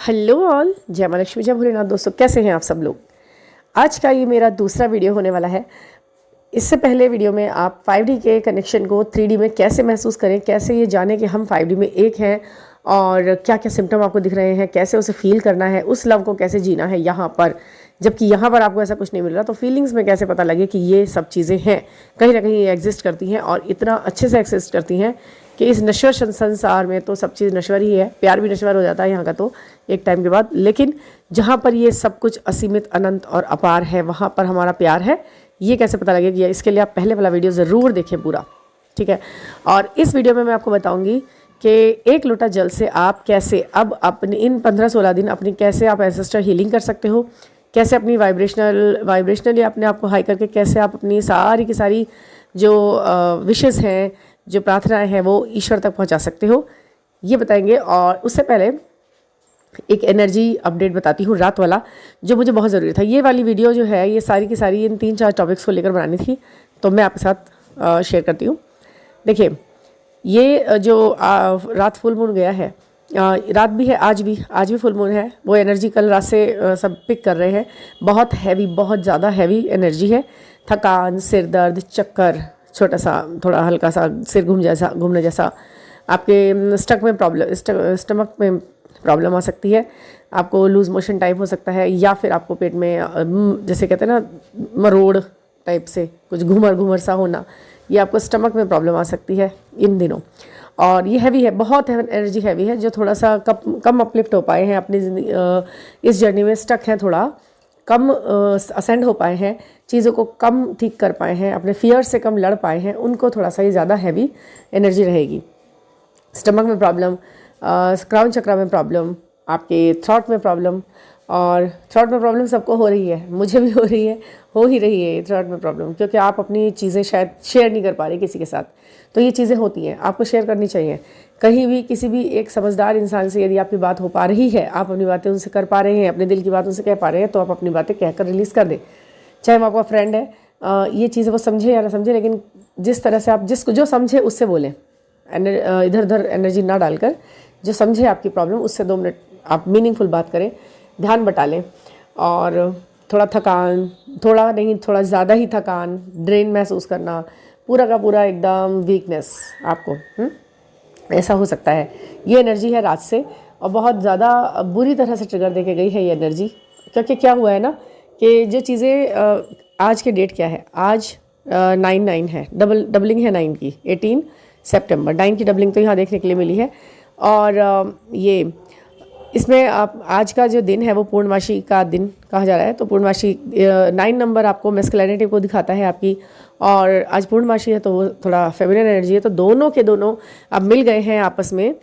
Hello all, जय मां लक्ष्मी, जय भोलेनाथ। दोस्तों कैसे हैं आप सब लोग। आज का ये मेरा दूसरा वीडियो होने वाला है। इससे पहले वीडियो में आप 5D के कनेक्शन को 3D में कैसे महसूस करें, कैसे ये जाने कि हम 5D में एक हैं और क्या क्या सिम्टम आपको दिख रहे हैं, कैसे उसे फील करना है, उस लव को कैसे जीना है यहाँ पर, जबकि यहाँ पर आपको ऐसा कुछ नहीं मिल रहा। तो फीलिंग्स में कैसे पता लगे कि ये सब चीज़ें हैं, कहीं ना कहीं ये एग्जिस्ट करती हैं और इतना अच्छे से एग्जिस्ट करती हैं कि इस नश्वर संसार में तो सब चीज़ नश्वर ही है। प्यार भी नश्वर हो जाता है यहाँ का तो एक टाइम के बाद, लेकिन जहाँ पर ये सब कुछ असीमित, अनंत और अपार है, वहाँ पर हमारा प्यार है। ये कैसे पता लगेगा, इसके लिए आप पहले वाला वीडियो ज़रूर देखें पूरा, ठीक है। और इस वीडियो में मैं आपको बताऊँगी कि एक लोटा जल से आप कैसे अब अपने इन 15-16 दिन अपनी कैसे आप एंसेस्टर हीलिंग कर सकते हो, कैसे अपनी वाइब्रेशनली अपने आप को हाई करके कैसे आप अपनी सारी की सारी जो विशेस हैं, जो प्रार्थनाएं हैं, वो ईश्वर तक पहुंचा सकते हो, ये बताएंगे। और उससे पहले एक एनर्जी अपडेट बताती हूँ रात वाला, जो मुझे बहुत ज़रूरी था। ये वाली वीडियो जो है ये सारी की सारी इन 3-4 टॉपिक्स को लेकर बनानी थी, तो मैं आपके साथ शेयर करती हूँ। देखिए, ये जो रात फुल मून गया है, रात भी है, आज भी फुल मून है। वो एनर्जी कल रात से सब पिक कर रहे हैं। बहुत हैवी, बहुत ज़्यादा हैवी एनर्जी है। थकान, सिर दर्द, चक्कर, छोटा सा थोड़ा हल्का सा सिर घूमने जैसा, आपके स्टमक में प्रॉब्लम आ सकती है। आपको लूज मोशन टाइप हो सकता है, या फिर आपको पेट में जैसे कहते हैं ना मरोड़ टाइप से कुछ घूमर सा होना, ये आपको स्टमक में प्रॉब्लम आ सकती है इन दिनों। और ये हैवी है, बहुत एनर्जी हैवी है। जो थोड़ा सा कम अपलिफ्ट हो पाए हैं अपनी ज़िंदगी, इस जर्नी में स्टक हैं, थोड़ा कम असेंड हो पाए हैं, चीज़ों को कम ठीक कर पाए हैं, अपने फियर से कम लड़ पाए हैं, उनको थोड़ा सा ही ज़्यादा हैवी एनर्जी रहेगी। स्टमक में प्रॉब्लम, क्राउन चक्रा में प्रॉब्लम, आपके थ्रॉट में प्रॉब्लम। और थ्रॉट में प्रॉब्लम सबको हो रही है, मुझे भी हो रही है, हो ही रही है ये थ्रॉट में प्रॉब्लम, क्योंकि आप अपनी चीज़ें शायद शेयर नहीं कर पा रहे किसी के साथ। तो ये चीज़ें होती हैं, आपको शेयर करनी चाहिए। कहीं भी किसी भी एक समझदार इंसान से यदि आपकी बात हो पा रही है, आप अपनी बातें उनसे कर पा रहे हैं, अपने दिल की बात उनसे कह पा रहे हैं, तो आप अपनी बातें कहकर रिलीज़ कर दें। चाहे वो आपका फ्रेंड है, ये चीज़ें वो समझे या ना समझे, लेकिन जिस तरह से आप जो समझे उससे बोलें। इधर उधर एनर्जी ना डालकर, जो समझे आपकी प्रॉब्लम उससे 2 मिनट आप मीनिंगफुल बात करें, ध्यान बटा लें। और थोड़ा थकान, थोड़ा नहीं थोड़ा ज़्यादा ही थकान, ड्रेन महसूस करना, पूरा का पूरा एकदम वीकनेस आपको ऐसा हो सकता है। ये एनर्जी है रात से, और बहुत ज़्यादा बुरी तरह से ट्रिगर देके गई है ये एनर्जी। क्योंकि क्या हुआ है ना कि जो चीज़ें आज के डेट क्या है, आज 9/9 है, डबलिंग है 9 की, 18 सितंबर 9 की डबलिंग तो यहाँ देखने के लिए मिली है। और ये इसमें आप आज का जो दिन है वो पूर्णमासी का दिन कहा जा रहा है। तो पूर्णमासी 9 नंबर आपको मैस्कुलिनिटी को दिखाता है आपकी, और आज पूर्णमासी है तो वो थोड़ा फेमिनिन एनर्जी है। तो दोनों के दोनों अब मिल गए हैं आपस में,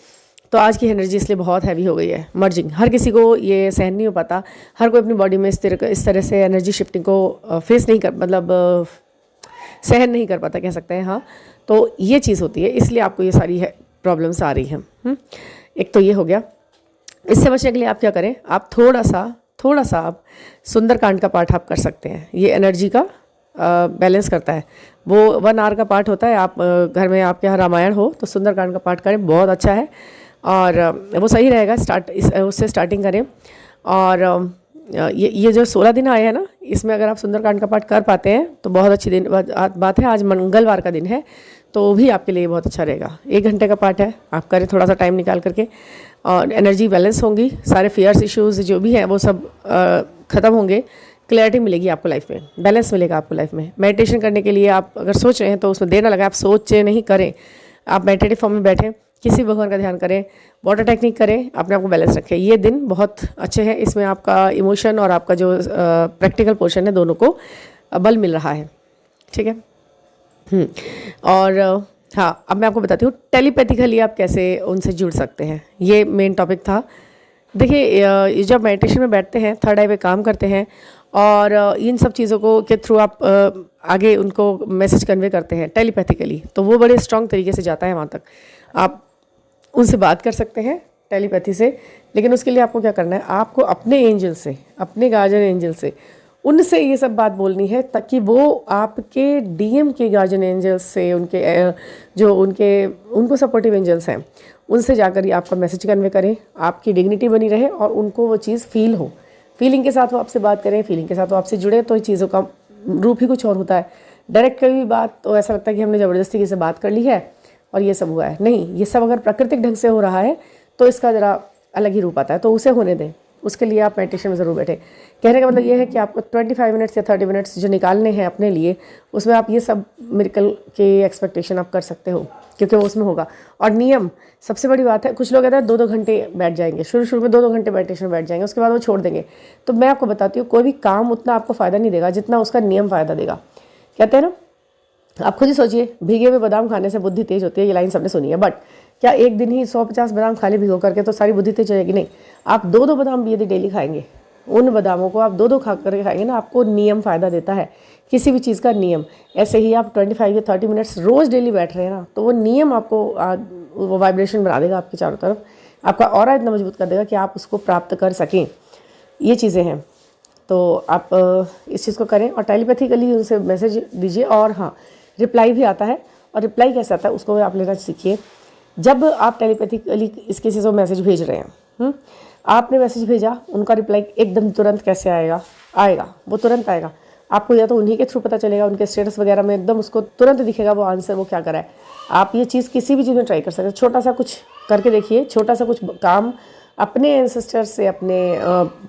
तो आज की एनर्जी इसलिए बहुत हैवी हो गई है, मर्जिंग। हर किसी को ये सहन नहीं हो पाता, हर कोई अपनी बॉडी में इस तरह से एनर्जी शिफ्टिंग को फेस नहीं कर, मतलब सहन नहीं कर पाता, कह सकते हैं। हाँ, तो ये चीज़ होती है, इसलिए आपको ये सारी प्रॉब्लम्स आ रही हैं। एक तो ये हो गया। इससे बचने के लिए आप क्या करें, आप थोड़ा सा आप सुंदरकांड का पाठ आप कर सकते हैं। ये एनर्जी का बैलेंस करता है। वो 1 आवर का पाठ होता है। आप घर में आपके यहाँ रामायण हो तो सुंदरकांड का पाठ करें, बहुत अच्छा है और वो सही रहेगा। उससे स्टार्टिंग करें। और ये जो 16 दिन आए हैं ना, इसमें अगर आप सुंदरकांड का पाठ कर पाते हैं तो बहुत अच्छी दिन बात है। आज मंगलवार का दिन है, तो भी आपके लिए बहुत अच्छा रहेगा। 1 घंटे का पाठ है, आप करें थोड़ा सा टाइम निकाल करके, और एनर्जी बैलेंस होंगी। सारे फियर्स, इश्यूज़ जो भी हैं वो सब ख़त्म होंगे। क्लैरिटी मिलेगी आपको लाइफ में, बैलेंस मिलेगा आपको लाइफ में। मेडिटेशन करने के लिए आप अगर सोच रहे हैं तो उसमें देर ना लगाएं, आप सोचें नहीं, करें। आप मेडिटेटिव फॉर्म में बैठें, किसी भगवान का ध्यान करें, वाटर टेक्निक करें, अपने आप को बैलेंस रखें। ये दिन बहुत अच्छे हैं, इसमें आपका इमोशन और आपका जो प्रैक्टिकल पोर्शन है, दोनों को बल मिल रहा है, ठीक है। और हाँ, अब मैं आपको बताती हूँ टेलीपैथिकली आप कैसे उनसे जुड़ सकते हैं। ये मेन टॉपिक था। देखिए, जब मेडिटेशन में बैठते हैं, थर्ड आई पे काम करते हैं, और इन सब चीज़ों को के थ्रू आप आगे उनको मैसेज कन्वे करते हैं टेलीपैथिकली, तो वो बड़े स्ट्रॉन्ग तरीके से जाता है वहाँ तक। आप उनसे बात कर सकते हैं टेलीपैथी से, लेकिन उसके लिए आपको क्या करना है, आपको अपने एंजल से, अपने गार्जियन एंजल से उनसे ये सब बात बोलनी है ताकि वो आपके डीएम के गार्जियन एंजल्स से, उनके जो उनको सपोर्टिव एंजल्स हैं, उनसे जाकर ये आपका मैसेज कन्वे करें, आपकी डिग्निटी बनी रहे और उनको वो चीज़ फील हो। फीलिंग के साथ वो आपसे बात करें, फीलिंग के साथ वो आपसे जुड़े, तो चीज़ों का रूप ही कुछ और होता है। डायरेक्ट कभी भी बात तो ऐसा लगता है कि हमने ज़बरदस्ती किसी से बात कर ली है और ये सब हुआ है। नहीं, ये सब अगर प्राकृतिक ढंग से हो रहा है तो इसका ज़रा अलग ही रूप आता है, तो उसे होने दें। उसके लिए आप मेडिटेशन में ज़रूर बैठे। कहने का मतलब ये है कि आपको 25 मिनट्स या 30 मिनट्स जो निकालने हैं अपने लिए, उसमें आप ये सब मिरेकल के एक्सपेक्टेशन आप कर सकते हो, क्योंकि वो उसमें होगा। और नियम सबसे बड़ी बात है, कुछ लोग कहते हैं 2-2 घंटे बैठ जाएंगे, शुरू में 2-2 घंटे मेडिटेशन में बैठ जाएंगे, उसके बाद वो छोड़ देंगे। तो मैं आपको बताती हूँ, कोई भी काम उतना आपको फ़ायदा नहीं देगा जितना उसका नियम फ़ायदा देगा। कहते हैं ना, आप खुद ही सोचिए, भीगे हुए बादाम खाने से बुद्धि तेज होती है, ये लाइन सबने सुनी है। बट क्या एक दिन ही 150 बादाम खा ले भिगो करके तो सारी बुद्धि तेज हो जाएगी? नहीं। आप 2-2 बादाम भी यदि डेली खाएंगे, उन बादामों को आप 2-2 खा करके खाएंगे ना, आपको नियम फ़ायदा देता है, किसी भी चीज़ का नियम। ऐसे ही आप 25 या 30 मिनट्स रोज़ डेली बैठ रहे हैं ना, तो वो नियम आपको वो वाइब्रेशन बना देगा आपके चारों तरफ, आपका ऑरा इतना मजबूत कर देगा कि आप उसको प्राप्त कर सकें। ये चीज़ें हैं, तो आप इस चीज़ को करें और टेलीपैथिकली उनसे मैसेज दीजिए। और हाँ, रिप्लाई भी आता है, और रिप्लाई कैसे आता है उसको आप लेना सीखिए। जब आप टेलीपैथिकली इस किसी से मैसेज भेज रहे हैं, आपने मैसेज भेजा, उनका रिप्लाई एकदम तुरंत कैसे आएगा, वो तुरंत आएगा। आपको या तो उन्हीं के थ्रू पता चलेगा, उनके स्टेटस वगैरह में एकदम उसको तुरंत दिखेगा वो आंसर, वो क्या करा है। आप ये चीज़ किसी भी चीज़ में ट्राई कर सकते हैं। छोटा सा कुछ करके देखिए, छोटा सा कुछ काम अपने एंसेस्टर्स से, अपने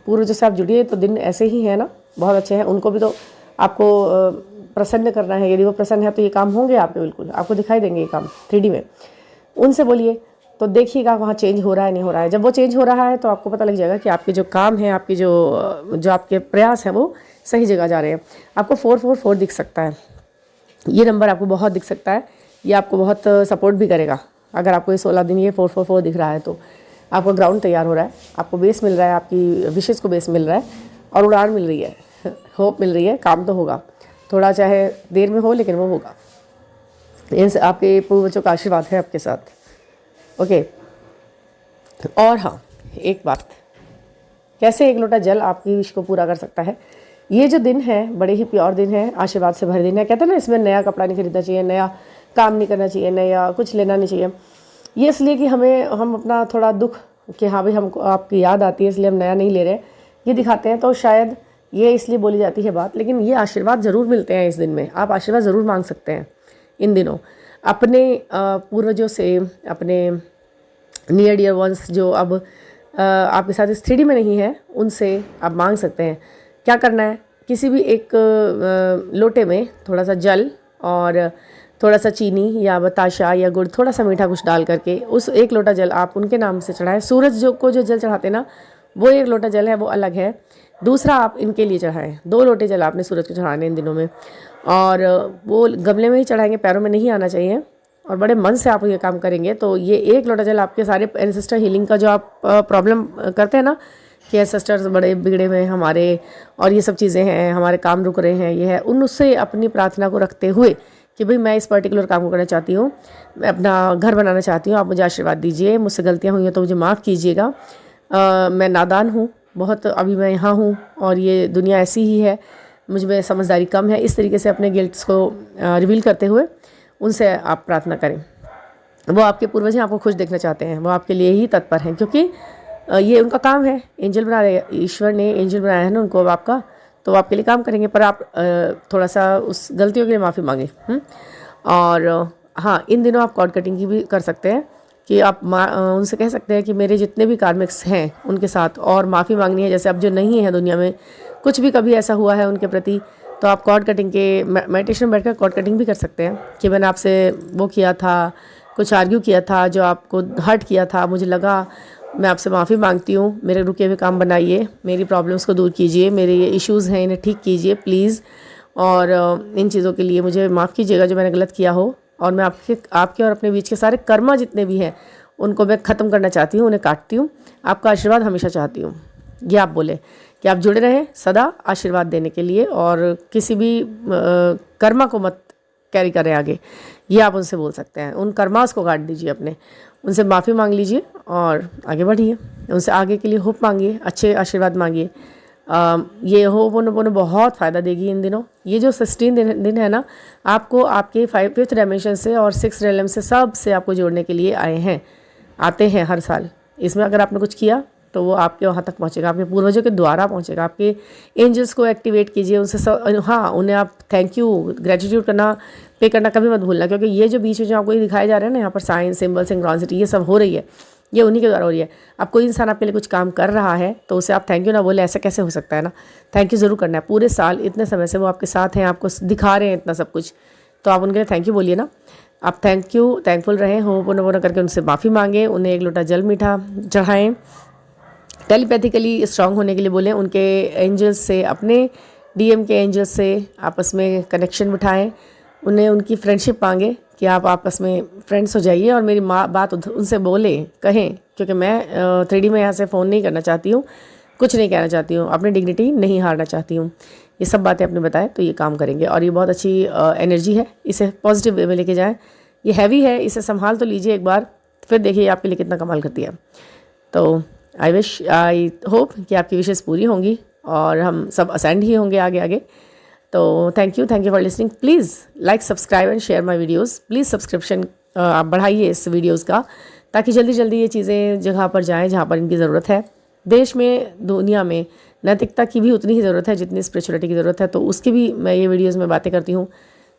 पूर्वजों से आप जुड़िए, तो दिन ऐसे ही है ना, बहुत अच्छे हैं। उनको भी तो आपको प्रसन्न करना है। यदि वो प्रसन्न है तो ये काम होंगे आपके, बिल्कुल आपको दिखाई देंगे ये काम 3D में। उनसे बोलिए तो देखिएगा वहाँ चेंज हो रहा है नहीं हो रहा है। जब वो चेंज हो रहा है तो आपको पता लग जाएगा कि आपके जो काम हैं, आपकी जो आपके प्रयास हैं वो सही जगह जा रहे हैं। आपको 444 दिख सकता है, ये नंबर आपको बहुत दिख सकता है, ये आपको बहुत सपोर्ट भी करेगा। अगर आपको ये 16 दिन ये 444 दिख रहा है तो आपका ग्राउंड तैयार हो रहा है, आपको बेस मिल रहा है, आपकी विशेष को बेस मिल रहा है और उड़ान मिल रही है, होप मिल रही है। काम तो होगा, थोड़ा चाहे देर में हो लेकिन वो होगा। इनसे आपके पूर्वजों का आशीर्वाद है आपके साथ। ओके। और हाँ, एक बात, कैसे एक लोटा जल आपकी विश को पूरा कर सकता है। ये जो दिन है बड़े ही प्योर दिन है, आशीर्वाद से भरे दिन है। कहते हैं ना, इसमें नया कपड़ा नहीं खरीदना चाहिए, नया काम नहीं करना चाहिए, नया कुछ लेना नहीं चाहिए। ये इसलिए कि हम अपना थोड़ा दुख कि हाँ भाई हमको आपकी याद आती है इसलिए हम नया नहीं ले रहे, ये दिखाते हैं। तो शायद ये इसलिए बोली जाती है बात, लेकिन ये आशीर्वाद ज़रूर मिलते हैं इस दिन में। आप आशीर्वाद ज़रूर मांग सकते हैं इन दिनों अपने पूर्वजों से, अपने नियर डियर वंस जो अब आपके साथ इस 3D में नहीं है, उनसे आप मांग सकते हैं। क्या करना है, किसी भी एक लोटे में थोड़ा सा जल और थोड़ा सा चीनी या बताशा या गुड़, थोड़ा सा मीठा कुछ डाल करके उस एक लोटा जल आप उनके नाम से चढ़ाएं। सूरज को जो जल चढ़ाते ना, वो एक लोटा जल है, वो अलग है। दूसरा आप इनके लिए चढ़ाएं। 2 लोटे जल आपने सूरज को चढ़ाने इन दिनों में, और वो गमले में ही चढ़ाएंगे, पैरों में नहीं आना चाहिए। और बड़े मन से आप ये काम करेंगे तो ये एक लोटा जल आपके सारे एंसेस्टर हीलिंग का जो आप प्रॉब्लम करते हैं ना कि एंसेस्टर्स बड़े बिगड़े हुए हैं हमारे और ये सब चीज़ें हैं, हमारे काम रुक रहे हैं, ये है, उनसे अपनी प्रार्थना को रखते हुए कि भाई मैं इस पर्टिकुलर काम को करना चाहती हूँ, मैं अपना घर बनाना चाहती हूँ, आप मुझे आशीर्वाद दीजिए, मुझसे गलतियाँ हुई हैं तो मुझे माफ़ कीजिएगा, मैं नादान हूँ बहुत, अभी मैं यहाँ हूँ और ये दुनिया ऐसी ही है, मुझ में समझदारी कम है। इस तरीके से अपने गिल्ट्स को रिवील करते हुए उनसे आप प्रार्थना करें। वो आपके पूर्वज हैं, आपको खुश देखना चाहते हैं, वो आपके लिए ही तत्पर हैं, क्योंकि ये उनका काम है। एंजल बनाया, ईश्वर ने एंजल बनाया है ना उनको आपका, तो वो आपके लिए काम करेंगे। पर आप थोड़ा सा उस गलतियों के लिए माफ़ी मांगे। और हाँ, इन दिनों आप कॉर्ड कटिंग की भी कर सकते हैं कि आप उनसे कह सकते हैं कि मेरे जितने भी कार्मिक्स हैं उनके साथ और माफ़ी मांगनी है। जैसे अब जो नहीं है दुनिया में, कुछ भी कभी ऐसा हुआ है उनके प्रति, तो आप कॉर्ड कटिंग के मेडिटेशन में बैठकर कॉर्ड कटिंग भी कर सकते हैं कि मैंने आपसे वो किया था, कुछ आर्ग्यू किया था, जो आपको हर्ट किया था, मुझे लगा, मैं आपसे माफ़ी मांगती हूँ, मेरे रुके हुए काम बनाइए, मेरी प्रॉब्लम्स को दूर कीजिए, मेरे ये इश्यूज़ हैं इन्हें ठीक कीजिए प्लीज़, और इन चीज़ों के लिए मुझे माफ़ कीजिएगा जो मैंने गलत किया हो, और मैं आपके और अपने बीच के सारे कर्मा जितने भी हैं उनको मैं ख़त्म करना चाहती हूँ, उन्हें काटती हूँ, आपका आशीर्वाद हमेशा चाहती हूँ। ये आप बोले कि आप जुड़े रहें सदा आशीर्वाद देने के लिए, और किसी भी कर्मा को मत कैरी करें आगे, ये आप उनसे बोल सकते हैं। उन कर्मास को काट दीजिए अपने, उनसे माफ़ी मांग लीजिए और आगे बढ़िए, उनसे आगे के लिए होप मांगिए, अच्छे आशीर्वाद मांगिए। ये होपोनोपोनो बहुत फ़ायदा देगी इन दिनों। ये जो 16 दिन है ना, आपको आपके 5th डायमेंशन से और 6th रेलम से सब से आपको जोड़ने के लिए आते हैं हर साल। इसमें अगर आपने कुछ किया तो वो आपके वहाँ तक पहुँचेगा, आपके पूर्वजों के द्वारा पहुँचेगा। आपके एंजल्स को एक्टिवेट कीजिए, उनसे हाँ, उन्हें आप थैंक यू ग्रेटिट्यूड करना, पे करना कभी मत भूलना, क्योंकि ये जो बीच में जो आपको ये दिखाए जा रहे हैं ना, यहाँ पर साइन, सिंबल, सिंक्रोनिसिटी, ये सब हो रही है, ये उन्हीं के द्वारा हो रही है। अब कोई इंसान आपके लिए कुछ काम कर रहा है तो उसे आप थैंक यू ना बोले, ऐसा कैसे हो सकता है ना। थैंक यू ज़रूर करना है। पूरे साल इतने समय से वो आपके साथ हैं, आपको दिखा रहे हैं इतना सब कुछ, तो आप उनके लिए थैंक यू बोलिए ना। आप थैंकफुल रहें, होपोनोपोनो करके उनसे माफ़ी मांगें, उन्हें एक लोटा जल मीठा चढ़ाएँ, टेलीपैथिकली स्ट्रांग होने के लिए बोलें, उनके एंजल्स से, अपने डीएम के एंजल्स से आपस में कनेक्शन बिठाएं, उन्हें उनकी फ्रेंडशिप मांगे कि आप आपस में फ्रेंड्स हो जाइए और मेरी बात उनसे बोलें, कहें, क्योंकि मैं 3D में यहाँ से फ़ोन नहीं करना चाहती हूँ, कुछ नहीं कहना चाहती हूँ, अपनी डिग्निटी नहीं हारना चाहती हूँ। ये सब बातें आपने बताएं तो ये काम करेंगे और ये बहुत अच्छी एनर्जी है, इसे पॉजिटिव वे में लेके जाएँ। ये हैवी है, इसे संभाल तो लीजिए एक बार, फिर देखिए आपके लिए कितना कमाल करती है। तो आई होप कि आपकी विशेष पूरी होंगी और हम सब असेंड ही होंगे आगे आगे। तो thank you for listening. Please like, subscribe and share my videos. Please subscription आप बढ़ाइए इस वीडियोस का, ताकि जल्दी जल्दी ये चीज़ें जगह पर जाएं जहाँ पर इनकी ज़रूरत है। देश में, दुनिया में नैतिकता की भी उतनी ही ज़रूरत है जितनी स्पिरिचुअलिटी की ज़रूरत है, तो उसकी भी मैं ये वीडियोज़ में बातें करती हूँ।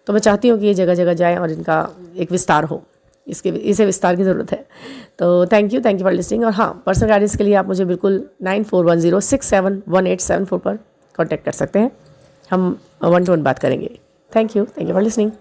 तो मैं चाहती हूँ कि ये जगह जगह जाएँ और इनका एक विस्तार हो, इसे विस्तार की ज़रूरत है। तो थैंक यू फॉर लिसनिंग। और हाँ, पर्सनल गाइडेंस के लिए आप मुझे बिल्कुल 9410671874 पर कॉन्टैक्ट कर सकते हैं, हम 1-to-1 बात करेंगे। Thank you for listening.